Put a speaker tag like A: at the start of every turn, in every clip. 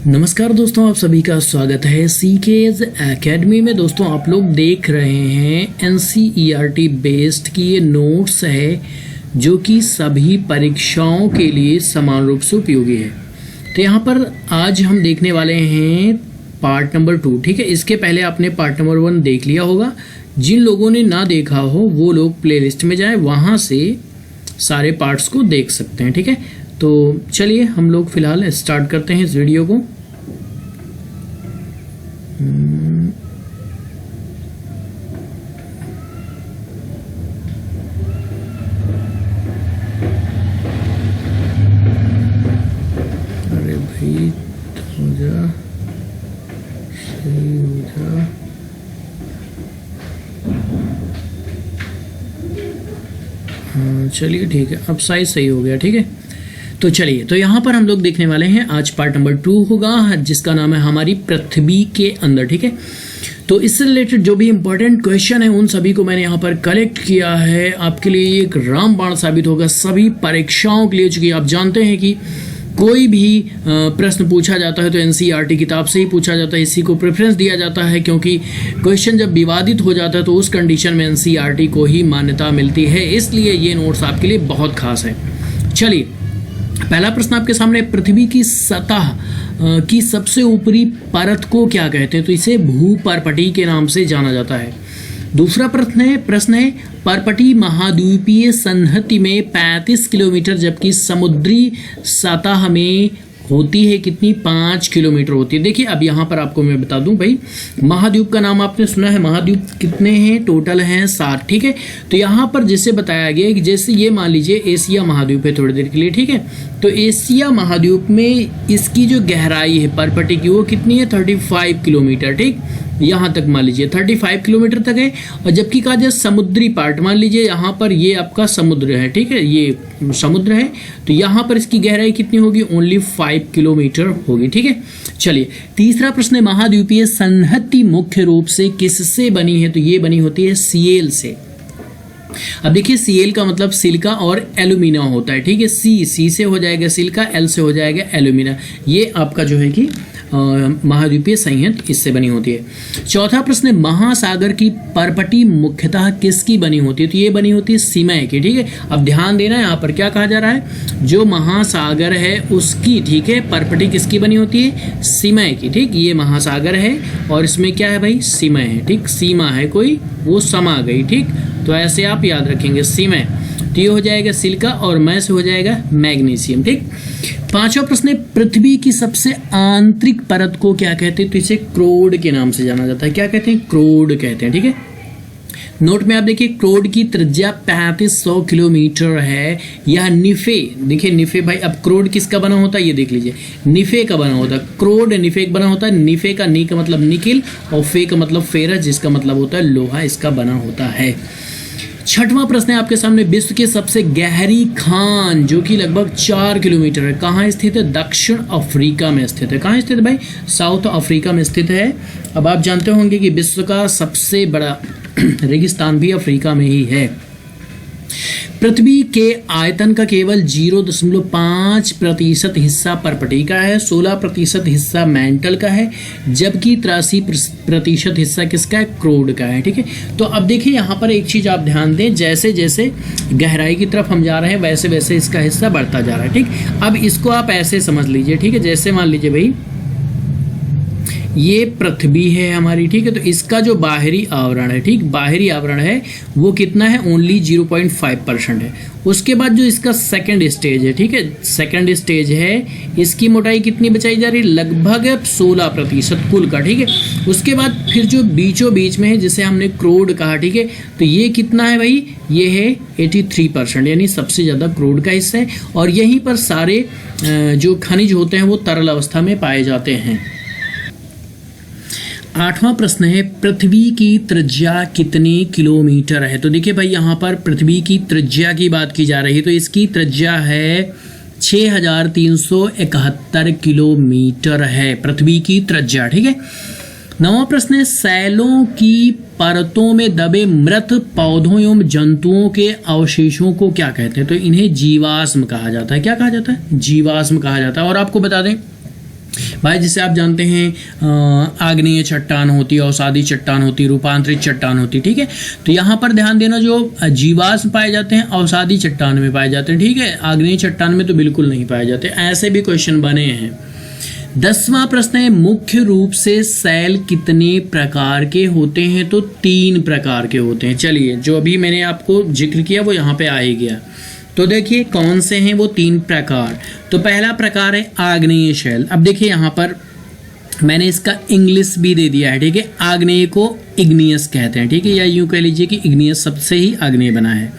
A: नमस्कार दोस्तों, आप सभी का स्वागत है सीकेज एकेडमी में। दोस्तों आप लोग देख रहे हैं एनसीईआरटी बेस्ड की ये नोट्स है जो कि सभी परीक्षाओं के लिए समान रूप से उपयोगी है। तो यहाँ पर आज हम देखने वाले हैं पार्ट नंबर 2। ठीक है, इसके पहले आपने पार्ट नंबर 1 देख लिया होगा। जिन लोगों ने ना देखा हो वो लोग प्लेलिस्ट में जाएं, वहाँ से सारे पार्ट्स को देख सकते हैं। ठीक है, तो चलिए हम लोग फिलहाल स्टार्ट करते हैं इस वीडियो को। अरे भाई हो जा, सही हो जा। हाँ चलिए ठीक है, अब साइज सही हो गया। ठीक है, तो चलिए, तो यहाँ पर हम लोग देखने वाले हैं आज पार्ट नंबर 2 होगा जिसका नाम है हमारी पृथ्वी के अंदर। ठीक है, तो इससे रिलेटेड जो भी इंपॉर्टेंट क्वेश्चन है उन सभी को मैंने यहाँ पर कलेक्ट किया है आपके लिए। एक रामबाण साबित होगा सभी परीक्षाओं के लिए, चूंकि आप जानते हैं कि कोई भी प्रश्न पूछा जाता है तो एनसीईआरटी किताब से ही पूछा जाता है, इसी को प्रेफरेंस दिया जाता है, क्योंकि क्वेश्चन जब विवादित हो जाता है तो उस कंडीशन में एनसीईआरटी को ही मान्यता मिलती है। इसलिए ये नोट्स आपके लिए बहुत खास है। चलिए, पहला प्रश्न आपके सामने, पृथ्वी की सतह की सबसे ऊपरी परत को क्या कहते हैं? तो इसे भूपर्पटी के नाम से जाना जाता है। दूसरा प्रश्न है पर्पटी महाद्वीपीय संहति में 35 किलोमीटर जबकि समुद्री सतह में होती है कितनी? 5 किलोमीटर होती है। देखिए अब यहाँ पर आपको मैं बता दूं भाई, महाद्वीप का नाम आपने सुना है। महाद्वीप कितने हैं? टोटल हैं 7। ठीक है, तो यहाँ पर जिसे बताया गया है कि जैसे ये मान लीजिए एशिया महाद्वीप है थोड़ी देर के लिए। ठीक है, तो एशिया महाद्वीप में इसकी जो गहराई है पर्पटी की वो कितनी है? 35 किलोमीटर। ठीक, यहाँ तक मान लीजिए 35 किलोमीटर तक है। और जबकि कहा जाए समुद्री पार्ट, मान लीजिए यहाँ पर ये आपका समुद्र है। ठीक है, ये समुद्र है, तो यहाँ पर इसकी गहराई कितनी होगी? ओनली 5 किलोमीटर होगी। ठीक है, चलिए तीसरा प्रश्न है, महाद्वीपीय संहति मुख्य रूप से किससे बनी है? तो ये बनी होती है सीएल से। अब देखिए सीएल का मतलब सिलिका और एल्यूमिना होता है। ठीक है, सी से हो जाएगा सिलिका, एल से हो जाएगा एल्यूमिना। ये आपका जो है कि महाद्वीपीय संहति इससे बनी होती है। चौथा प्रश्न है, महासागर की पर्पटी मुख्यतः किसकी बनी होती है? तो ये बनी होती है सीमय की। ठीक है, अब ध्यान देना यहाँ पर क्या कहा जा रहा है, जो महासागर है उसकी, ठीक है, पर्पटी किसकी बनी होती है? सीमय की। ठीक, ये महासागर है और इसमें क्या है भाई? सीमय है। ठीक, सीमा है कोई, वो समा गई। ठीक, तो ऐसे आप याद रखेंगे सीमय। तो ये हो जाएगा सिलिका और मय से हो जाएगा मैग्नीशियम। ठीक, पांचवा प्रश्न है, पृथ्वी की सबसे आंतरिक परत को क्या कहते हैं? तो इसे क्रोड के नाम से जाना जाता है। क्या कहते हैं? क्रोड कहते हैं। ठीक है, नोट में आप देखिए क्रोड की त्रिज्या 3500 किलोमीटर है। यह निफे, देखिए निफे भाई, अब क्रोड किसका बना होता है ये देख लीजिए, निफे का बना होता है। क्रोड निफे का बना होता है। निफे का नी का मतलब निकिल और फे का मतलब फेरस, जिसका मतलब होता है लोहा, इसका बना होता है। छठवां प्रश्न है आपके सामने, विश्व की सबसे गहरी खान जो कि लगभग 4 किलोमीटर है, कहाँ स्थित है? दक्षिण अफ्रीका में स्थित है। कहाँ स्थित है भाई? साउथ अफ्रीका में स्थित है। अब आप जानते होंगे कि विश्व का सबसे बड़ा रेगिस्तान भी अफ्रीका में ही है। पृथ्वी के आयतन का केवल 0.5% हिस्सा पर्पटी का है, 16% हिस्सा मेंटल का है, जबकि 83% हिस्सा किसका है? क्रोड का है। ठीक है, तो अब देखिए यहाँ पर एक चीज आप ध्यान दें, जैसे जैसे गहराई की तरफ हम जा रहे हैं वैसे वैसे इसका हिस्सा बढ़ता जा रहा है। ठीक, अब इसको आप ऐसे समझ लीजिए। ठीक है, जैसे मान लीजिए भाई ये पृथ्वी है हमारी। ठीक है, तो इसका जो बाहरी आवरण है, ठीक, बाहरी आवरण है वो कितना है? ओनली 0.5% है। उसके बाद जो इसका सेकंड स्टेज है, ठीक है, सेकंड स्टेज है, इसकी मोटाई कितनी बचाई जा रही है? लगभग 16% कुल का। ठीक है, उसके बाद फिर जो बीचों बीच में है जिसे हमने क्रोड कहा, ठीक है, तो ये कितना है भाई? ये है 83%, यानी सबसे ज्यादा क्रोड का हिस्सा है। और यहीं पर सारे जो खनिज होते हैं वो तरल अवस्था में पाए जाते हैं। आठवां प्रश्न है, पृथ्वी की त्रिज्या कितनी किलोमीटर है? तो देखिए भाई यहाँ पर पृथ्वी की त्रिज्या की बात की जा रही है, तो इसकी त्रिज्या है 6371 किलोमीटर है पृथ्वी की त्रिज्या। ठीक है, नवा प्रश्न है, सैलों की परतों में दबे मृत पौधों एवं जंतुओं के अवशेषों को क्या कहते हैं? तो इन्हें जीवाश्म कहा जाता है। क्या कहा जाता है? जीवाश्म कहा जाता है। और आपको बता दें भाई जिसे आप जानते हैं आग्नेय चट्टान होती है, अवसादी चट्टान होती है, रूपांतरित चट्टान होती है, ठीक है। तो यहाँ पर ध्यान देना, जो जीवाश्म पाए जाते हैं अवसादी चट्टान में पाए जाते हैं, ठीक है, आग्नेय चट्टान में तो बिल्कुल नहीं पाए जाते। ऐसे भी क्वेश्चन बने हैं। 10वां प्रश्न है, मुख्य रूप से सेल कितने प्रकार के होते हैं? तो 3 प्रकार के होते हैं। चलिए, जो अभी मैंने आपको जिक्र किया वो यहाँ पे आ ही गया। तो देखिए कौन से हैं वो 3 प्रकार। तो पहला प्रकार है आग्नेय सेल। अब देखिए यहाँ पर मैंने इसका इंग्लिश भी दे दिया है, ठीक है। आग्नेय को इग्नियस कहते हैं, ठीक है, या यूं कह लीजिए कि इग्नियस सबसे ही आग्नेय बना है।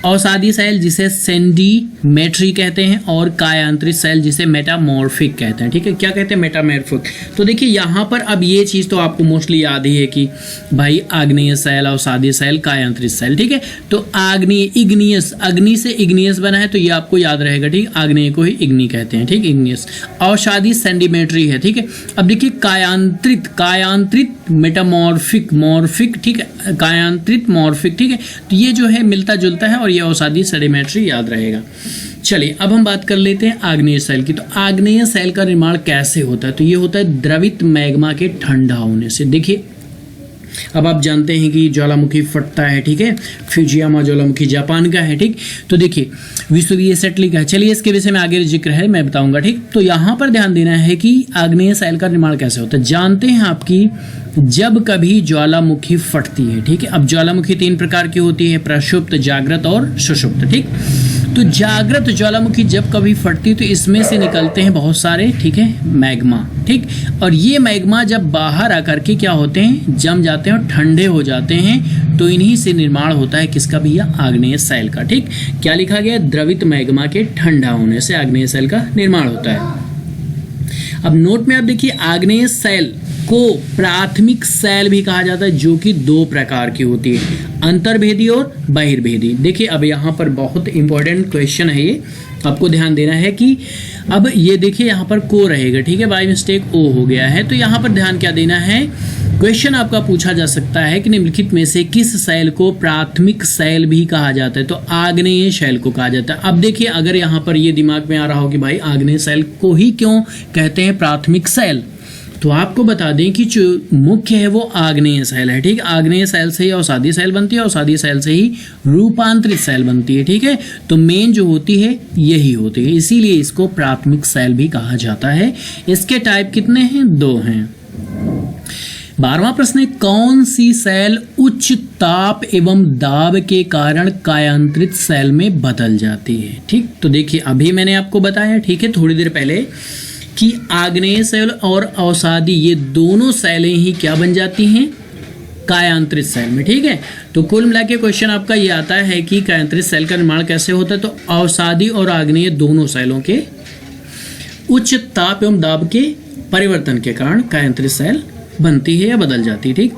A: अवसादी सेल जिसे सेंडीमेट्री कहते हैं, और कायांतरित सेल जिसे मेटामॉर्फिक कहते हैं, ठीक है। क्या कहते हैं? मेटामॉर्फिक। तो देखिए यहाँ पर अब ये चीज़ तो आपको मोस्टली याद ही है कि भाई आग्नेय सेल, अवसादी सेल, कायांतरित सेल, ठीक है। तो आग्नेय इग्नियस, अग्नि से इग्नियस बना है तो ये आपको याद रहेगा, ठीक। आग्नेय को ही इग्नि कहते हैं, ठीक, इग्नियस। अवसादी सेंडीमेट्री है, ठीक है। अब देखिए कायांतरित मेटामॉर्फिक, मॉर्फिक, ठीक है, कायांतरित मॉर्फिक, ठीक है। तो ये जो है मिलता जुलता है और ये अवसादी सेडिमेंट्री याद रहेगा। चलिए अब हम बात कर लेते हैं आग्नेय सेल की। तो आग्नेय सेल का निर्माण कैसे होता है? तो ये होता है द्रवित मैग्मा के ठंडा होने से। देखिए अब आप जानते हैं कि ज्वालामुखी फटता है, ठीक है। फ्यूजियामा ज्वालामुखी जापान का है, ठीक। तो देखिए विश्ववीय सेटली का है। चलिए इसके विषय में आगे जिक्र है, मैं बताऊंगा, ठीक। तो यहाँ पर ध्यान देना है कि आग्नेय सेल का निर्माण कैसे होता है। जानते हैं आपकी जब कभी ज्वालामुखी फटती है, ठीक है। अब ज्वालामुखी 3 प्रकार की होती है, प्रक्षुब्ध, जागृत और सुषुप्त, ठीक। तो जागृत ज्वालामुखी जब कभी फटती तो इसमें से निकलते हैं बहुत सारे, ठीक है, मैग्मा, ठीक। और ये मैग्मा जब बाहर आकर के क्या होते हैं, जम जाते हैं और ठंडे हो जाते हैं। तो इन्हीं से निर्माण होता है किसका भैया? आग्नेय सेल का, ठीक। क्या लिखा गया? द्रवित मैग्मा के ठंडा होने से आग्नेय सेल का निर्माण होता है। अब नोट में आप देखिए आग्नेय सेल को प्राथमिक सेल भी कहा जाता है, जो कि 2 प्रकार की होती है, अंतर्भेदी और बहिर्भेदी। देखिए अब यहाँ पर बहुत इंपॉर्टेंट क्वेश्चन है ये, आपको ध्यान देना है कि अब ये देखिए यहाँ पर को रहेगा, ठीक है, बाय मिस्टेक ओ हो गया है। तो यहाँ पर ध्यान क्या देना है, क्वेश्चन आपका पूछा जा सकता है कि निम्नलिखित में से किस सेल को प्राथमिक सेल भी कहा जाता है? तो आग्नेय सेल को कहा जाता है। अब देखिए अगर यहाँ पर ये दिमाग में आ रहा हो कि भाई आग्नेय सेल को ही क्यों कहते हैं प्राथमिक सेल, तो आपको बता दें कि जो मुख्य है वो आग्नेय सेल है, ठीक। आग्नेय सेल से ही अवसादी सेल बनती है, अवसादी सेल से ही रूपांतरित सेल बनती है, ठीक है। तो मेन जो होती है यही होती है, इसीलिए इसको प्राथमिक सेल भी कहा जाता है। इसके टाइप कितने हैं? 2 हैं। 12वां प्रश्न है, कौन सी सेल उच्च ताप एवं दाब के कारण कायांतरित सेल में बदल जाती है, ठीक। तो देखिए अभी मैंने आपको बताया, ठीक है, थोड़ी देर पहले कि आग्नेय सेल और अवसादी ये दोनों सेलें ही क्या बन जाती हैं? कायांतरित सेल में, ठीक है। तो कुल मिला के क्वेश्चन आपका ये आता है कि कायांतरित सेल का निर्माण कैसे होता है। तो अवसादी और आग्नेय दोनों सेलों के उच्च ताप एवं दाब के परिवर्तन के कारण कायांतरित सेल बनती है या बदल जाती है, ठीक।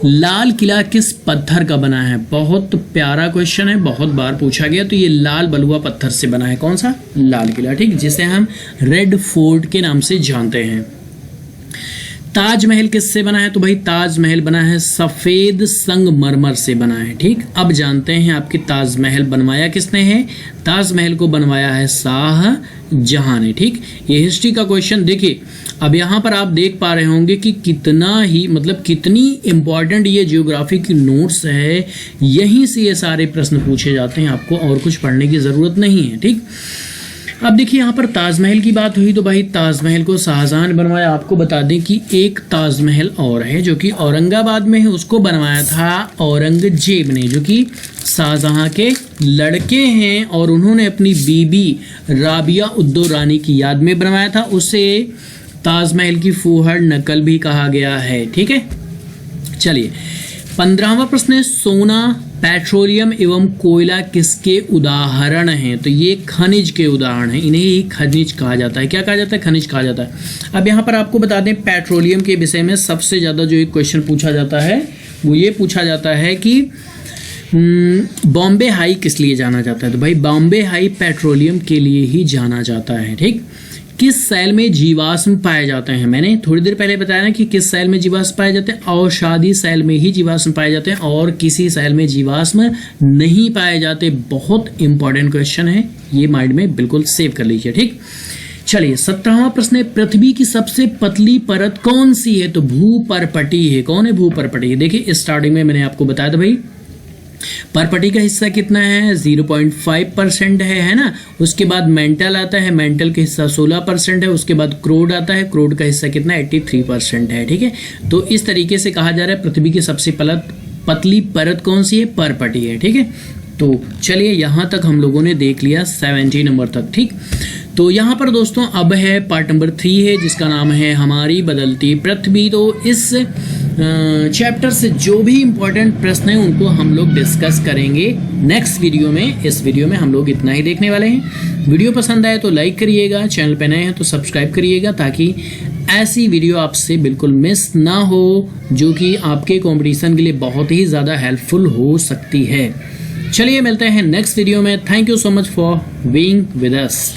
A: लाल किला किस पत्थर का बना है? बहुत प्यारा क्वेश्चन है, बहुत बार पूछा गया। तो ये लाल बलुआ पत्थर से बना है। कौन सा? लाल किला, ठीक, जिसे हम रेड फोर्ट के नाम से जानते हैं। ताजमहल किससे बना है? तो भाई ताजमहल बना है सफेद संगमरमर से बना है, ठीक। अब जानते हैं आपकी ताजमहल बनवाया किसने है? ताजमहल को बनवाया है शाहजहां ने, ठीक। ये हिस्ट्री का क्वेश्चन। देखिए अब यहाँ पर आप देख पा रहे होंगे कि कितना ही मतलब कितनी इंपॉर्टेंट ये ज्योग्राफी की नोट्स है, यहीं से ये सारे प्रश्न पूछे जाते हैं, आपको और कुछ पढ़ने की जरूरत नहीं है, ठीक। अब देखिए यहाँ पर ताजमहल की बात हुई तो भाई ताजमहल को शाहजहां ने बनवाया। आपको बता दें कि एक ताजमहल और है जो कि औरंगाबाद में है, उसको बनवाया था औरंगजेब ने, जो कि शाहजहां के लड़के हैं, और उन्होंने अपनी बीबी राबिया उद्दो रानी की याद में बनवाया था। उसे ताजमहल की फूहड़ नकल भी कहा गया है, ठीक है। चलिए 15वां प्रश्न है, सोना, पेट्रोलियम एवं कोयला किसके उदाहरण हैं? तो ये खनिज के उदाहरण हैं, इन्हें ही खनिज कहा जाता है। क्या कहा जाता है? खनिज कहा जाता है। अब यहाँ पर आपको बता दें पेट्रोलियम के विषय में सबसे ज़्यादा जो एक क्वेश्चन पूछा जाता है वो ये पूछा जाता है कि बॉम्बे हाई किस लिए जाना जाता है? तो भाई बॉम्बे हाई पेट्रोलियम के लिए ही जाना जाता है, ठीक। किस सेल में जीवाश्म पाए जाते हैं? मैंने थोड़ी देर पहले बताया ना कि किस सेल में जीवाश्म पाए जाते हैं। अवसादी सेल में ही जीवाश्म पाए जाते हैं और किसी सेल में जीवाश्म नहीं पाए जाते। बहुत इंपॉर्टेंट क्वेश्चन है, ये माइंड में बिल्कुल सेव कर लीजिए, ठीक। चलिए 17वां प्रश्न है, पृथ्वी की सबसे पतली परत कौन सी है? तो भूपर्पटी है। कौन है? भूपर्पटी। देखिए स्टार्टिंग में मैंने आपको बताया था भाई, परपटी का हिस्सा कितना है? 0.5% है ना। उसके बाद मेंटल आता है, मेंटल का हिस्सा 16% है। उसके बाद क्रोड आता है, क्रोड का हिस्सा कितना? 83% है। ठीक है, तो इस तरीके से कहा जा रहा है पृथ्वी की सबसे पतली परत कौन सी है? परपटी है। ठीक है, तो चलिए यहां तक हम लोगों ने देख लिया 70 नंबर तक। ठीक, तो यहाँ पर दोस्तों अब है पार्ट नंबर 3 है, जिसका नाम है हमारी बदलती पृथ्वी। तो इस चैप्टर से जो भी इंपॉर्टेंट प्रश्न हैं उनको हम लोग डिस्कस करेंगे नेक्स्ट वीडियो में। इस वीडियो में हम लोग इतना ही देखने वाले हैं। वीडियो पसंद आए तो लाइक करिएगा, चैनल पे नए हैं तो सब्सक्राइब करिएगा, ताकि ऐसी वीडियो आपसे बिल्कुल मिस ना हो, जो कि आपके कॉम्पिटिशन के लिए बहुत ही ज़्यादा हेल्पफुल हो सकती है। चलिए मिलते हैं नेक्स्ट वीडियो में। Thank you so much for being with us.